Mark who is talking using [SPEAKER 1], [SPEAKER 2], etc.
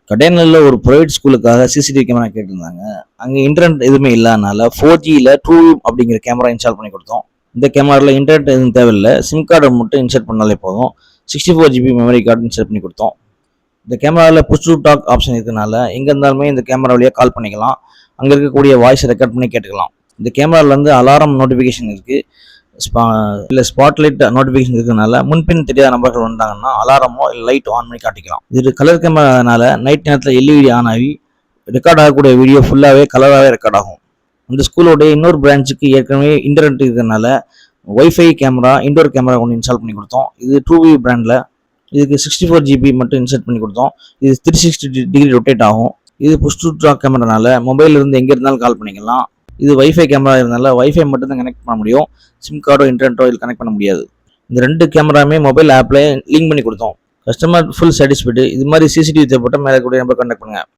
[SPEAKER 1] கடையநல்ல ஒரு private ஸ்கூலுக்காக CCTV camera கேட்டிருந்தாங்க. அங்கே இன்டர்நெட் எதுவுமே இல்லாதனால 4Gயில் ட்ரூ அப்படிங்கிற கேமரா இன்ஸ்டால் பண்ணி கொடுத்தோம். இந்த கேமராவில் இன்டர்நெட் எதுவும் தேவையில்லை, சிம் கார்டை மட்டும் இன்சர்ட் பண்ணாலே போதும். 64GB மெமரி கார்டு இன்சர்ட் பண்ணி கொடுத்தோம். இந்த கேமராவில் புஷ் டு டாக் ஆப்ஷன் இருக்கிறதுனால எங்கே இருந்தாலுமே இந்த கேமரா வழியாக கால் பண்ணிக்கலாம். அங்கே இருக்கக்கூடிய வாய்ஸ் ரெக்கார்ட் பண்ணி கேட்டுக்கலாம். இந்த கேமராவிலேருந்து அலாரம் நோட்டிஃபிகேஷன் இருக்குது, இல்லை ஸ்பாட்லைட் நோட்டிஃபிகேஷன் இருக்கிறதுனால முன்பின் தெரியாத நபர்கள் வந்தாங்கன்னா அலாரமோ இல்லை லைட் ஆன் பண்ணி காட்டிக்கலாம். இது கலர் கேமரானால நைட் நேரத்தில் எல்இடி ஆன் ஆகி ரெக்கார்ட் ஆகக்கூடிய வீடியோ ஃபுல்லாகவே கலராகவே ரெக்கார்ட் ஆகும். இந்த ஸ்கூலோடைய இன்னொரு பிரான்ச்சுக்கு ஏற்கனவே இன்டர்நெட் இருக்கிறதுனால ஒய்ஃபை கேமரா இன்டோர் கேமரா ஒன்று இன்ஸ்டால் பண்ணி கொடுத்தோம். இது ட்ரூவி பிராண்டில். இதுக்கு 64GB மட்டும் இன்சர்ட் பண்ணி கொடுத்தோம். இது 360 ரொட்டேட் ஆகும். இது புஷ் டு டாக் கேமரானால மொபைல் இருந்து எங்கே இருந்தாலும் கால் பண்ணிக்கலாம். இது வைஃபை கேமரா இருந்தால வைஃபை மட்டும் தான் கனெக்ட் பண்ண முடியும், சிம் கார்டோ இன்டர்நெட்டோ இது கனெக்ட் பண்ண முடியாது. இந்த 2 கேமராமே மொபைல் ஆப்ல லிங்க் பண்ணி கொடுத்தோம். Customer full satisfied. இது மாதிரி சிசிடிவி தேவைப்பட்ட மேலே கூட நம்பர் கான்டாக்ட் பண்ணுங்க.